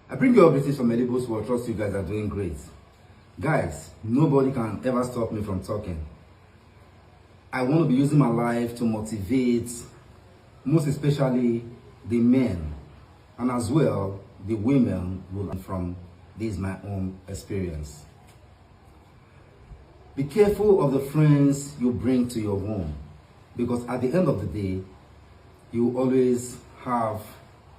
I bring you updates from Mabel's who I trust you guys are doing great. Guys, nobody can ever stop me from talking. I want to be using my life to motivate, most especially the men, and as well the women will learn from this my own experience. Be careful of the friends you bring to your home, because at the end of the day, you always have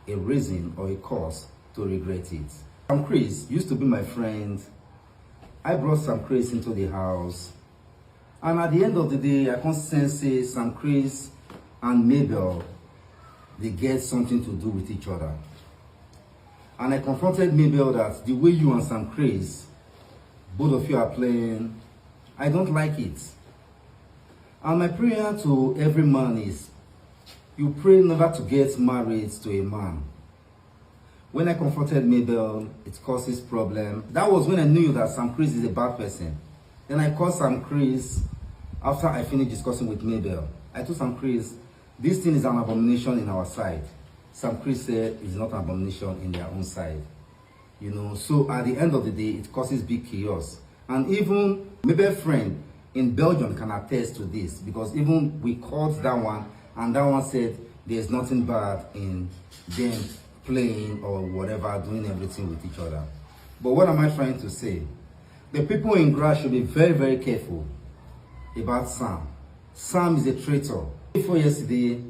a reason or a cause to regret it. Sam Chris used to be my friend. I brought Sam Chris into the house, and at the end of the day, I can sense Sam Chris and Mabel, they get something to do with each other. And I confronted Mabel that the way you and Sam Chris, both of you are playing, I don't like it. And my prayer to every man is, you pray never to get married to a man. When I confronted Mabel, it causes problem. That was when I knew that Sam Chris is a bad person. Then I called Sam Chris after I finished discussing with Mabel. I told Sam Chris, this thing is an abomination in our side. Sam Chris said it's not an abomination in their own side. You know, so at the end of the day, it causes big chaos. And even Mabel's friend in Belgium can attest to this, because even we called that one, and that one said there's nothing bad in them playing or whatever, doing everything with each other. But what am I trying to say? The people in grass should be very, very careful about Sam. Sam is a traitor. Before yesterday,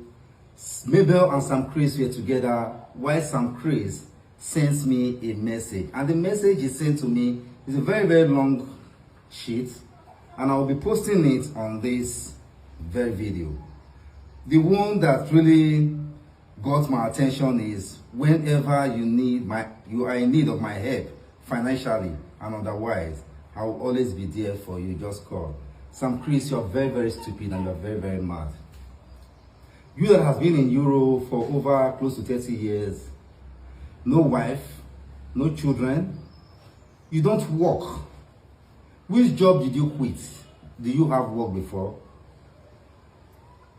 Mabel and Sam Chris were together while Sam Chris sends me a message. And the message he sent to me is a very, very long sheet, and I will be posting it on this very video. The one that really got my attention is, whenever you are in need of my help, financially and otherwise, I will always be there for you. Just call. Sam Chris, you are very, very stupid and you are very, very mad. You that has been in Europe for over close to 30 years, no wife, no children, you don't work. Which job did you quit? Do you have work before?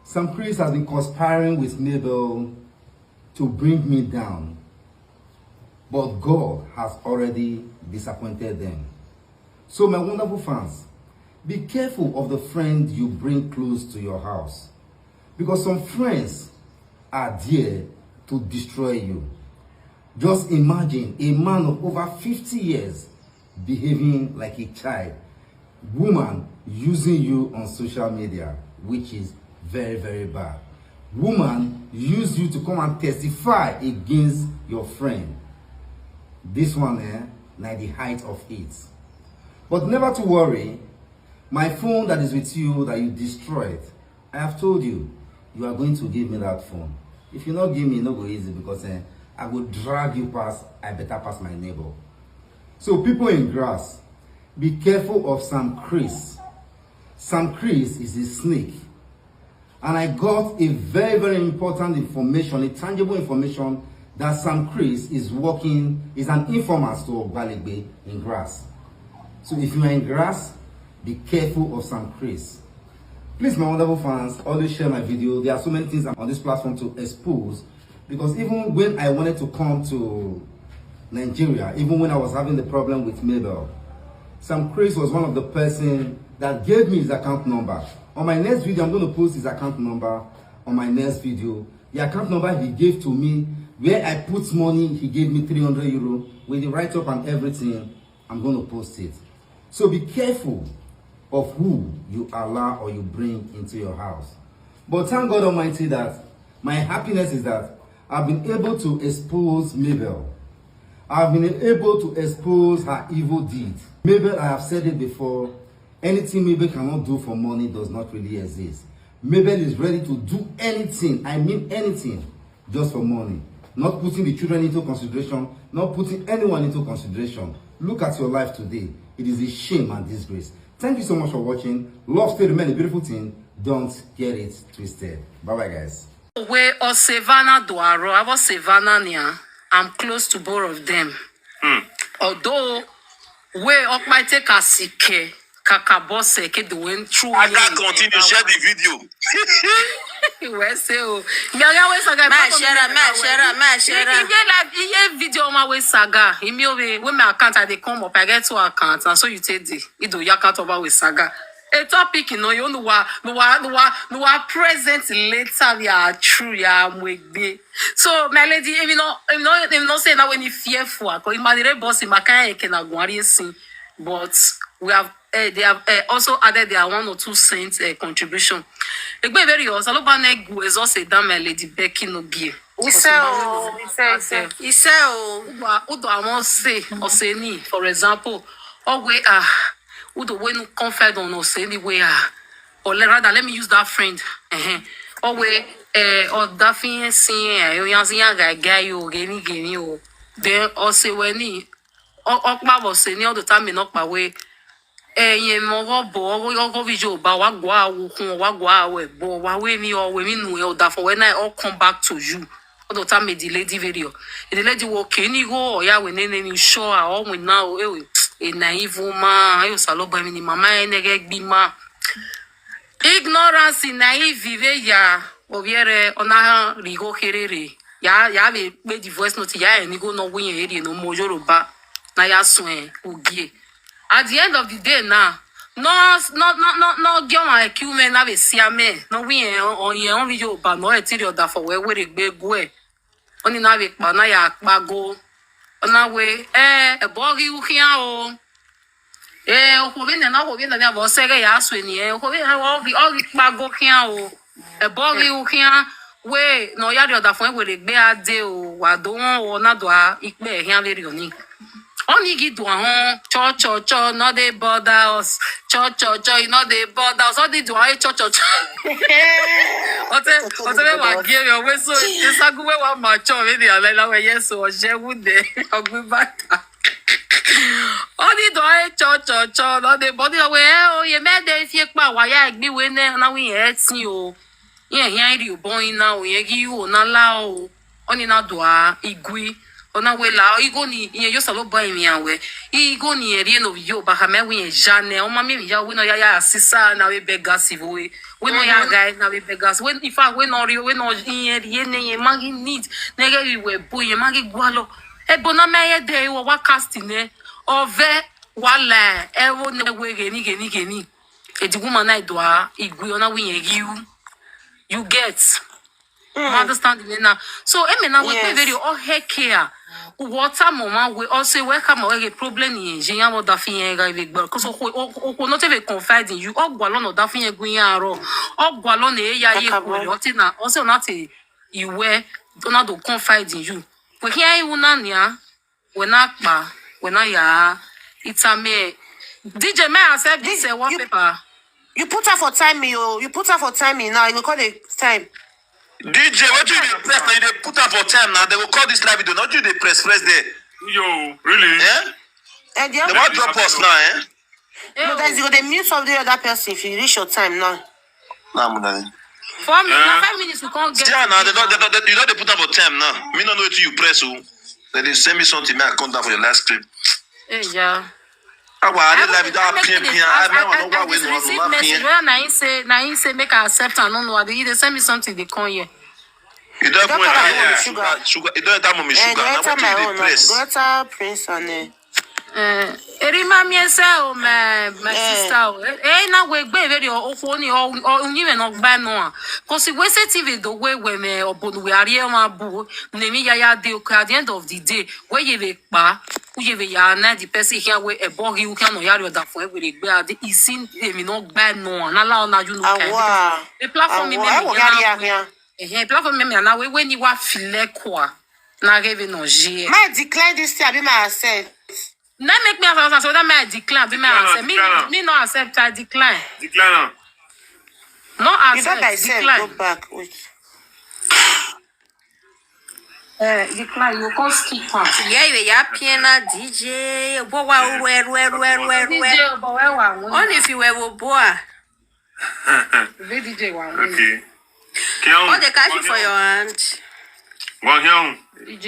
Sam Chris has been conspiring with Mabel to bring me down, but God has already disappointed them. So my wonderful fans, be careful of the friend you bring close to your house, because some friends are there to destroy you. Just imagine a man of over 50 years behaving like a child, woman using you on social media, which is very, very bad. Woman use you to come and testify against your friend. This one, like the height of it. But never to worry, my phone that is with you that you destroyed, I have told you, you are going to give me that phone. If you not give me, no go easy, because I will drag you past, I better pass my neighbor. So people in grass, be careful of Sam Chris. Sam Chris is a snake. And I got a very, very important information, a tangible information, that Sam Chris is an informant to Ogbalegbe in grass. So if you are in grass, be careful of Sam Chris. Please, my wonderful fans, always share my video. There are so many things on this platform to expose, because even when I wanted to come to Nigeria, even when I was having the problem with Mabel, Sam Chris was one of the person that gave me his account number. On my next video, I'm going to post his account number on my next video. The account number he gave to me, where I put money, he gave me 300 euro with the write-up and everything. I'm going to post it. So be careful of who you allow or you bring into your house. But thank God Almighty that my happiness is that I've been able to expose Mabel. I've been able to expose her evil deeds. Mabel, I have said it before, anything Mabel cannot do for money does not really exist. Mabel is ready to do anything, I mean anything, just for money. Not putting the children into consideration, not putting anyone into consideration. Look at your life today. It is a shame and disgrace. Thank you so much for watching. Love still remains a beautiful thing. Don't get it twisted. Bye-bye, guys. Where Osifo Duaro, I was Savannah near. I'm close to both of them. Although, where up my take a sick, kakabose, ke doing true. I can't continue to share the video. Where say oh, me always saga. share. Like video on my way saga. Me when my account I they come up, I get two accounts, and so you take the your account over with saga. A topic, you know you are present later. We are true. Yeah, me. So my lady, if you know, say now when you fearful, because imagine boss in my kind can agree sing, but we have. They have also added their 1 or 2 cents contribution. Egbe very also lo ba na egu ezo se dan my lady Becky no be. He said, Udo amon say Oseni, for example, always Udo when confide on Oseni way or rather let me use that friend. Always or that thing saying you yanzi guy you geni o. Then also when he okpa Oseni all the time me knock my way. Ye mo go video ba wa gwa awu kun wa gwa awe bo wa we mi nu e oda for when I all come back to you. All the time me the lady video. The lady walk ni go ya we ni show all we now e naive woman ayo saloba mi ni mama enege gbi ma. Ignorance naive vive ya obiere ona rigo herere. Ya be the voice note ya ni go no win eri no mo Yoruba na ya sun ugie. At the end of the day now, no girl my kill me na be see me. No we on your own video but no etiri that for where we go. Oni na be pa na ya pa go. Ona we e bogi u hia o. O be na bo se ga ya so ni o be o pa go hia o. E bogi u hia we no ya the for we gbe ade o wa do won o na do a ipe hia le ri oni. Only give to cho, not they bother us. Cho, you know they bother us. All they do I cho. Whatever I give you, we so it's a good way one macho video. Like we yes, so she would they go back. Only do I cho, not they bother away. Oh, you made the fear pa why I be when now we hate you. Yeah, here you boy now. You give you na lao. Only na do igui. Ona we la igo ni yo salo boy mi anwe igo ni eri no yo ba ha me we jane o ma mi ya we no ya asisa na we begas we no ya guy na we begas when if I we no rio we no eri ne magi need na ge we boy magi gwalo e bona me ye de wo wa casting ne ove wala e wo ne we geni e di woman na do igui ona we you get understand me now so e me na we very all hair care water mama we also welcome a problem in Jenya mo da fin ga big because o not even confide in you o gwa lo no da fin egun yan ro o gwa lo na e ya ye ko o ti na also not iwe don't do confide in you we here you na nia we na pa we na ya itame DJ may accept this one paper you put her for time you put her for timing now you go call the time DJ, what you they press now? You they put up for time now. They will call this live video. Not you they press there. Yo, really? Yeah? And they won't drop us now, No, then you go they mute of the other person if you reach your time now. Nah, I'm not. 4 minutes, 5 minutes we can't get. Yeah, now they don't put up for time now. Me not know it you press who. They send me something. Me I come down for your last clip. Hey, yeah. I didn't live without PM. I receive message where na say make I accept and no know they send me something they come here. You don't have sugar. You don't have sugar. Now what you press? Daughter Prince on Erima mi ese o my sister na we gbe very ofo ni o nyiwe no gba no cause we say TV do we me obonu we are ma bu na mi ya de at the end of the day we ye be pa u ye be ya na the person here we e bogi u kan no ya da for we gbe ade isin emi no gba no na la na you no can the platform me platform me na we ni wa file kwa na give no je my decline this thing abi my accept. Now make me answer so that may I decline. Be my answer. Me no accept. I decline. Decline. No accept. Decline. Go back. Wait. Decline. You can't skip part. Yeah, piano DJ. Boy, DJ, boy, only if you were boy. DJ one. Okay. What the cash for your hand? Well, DJ.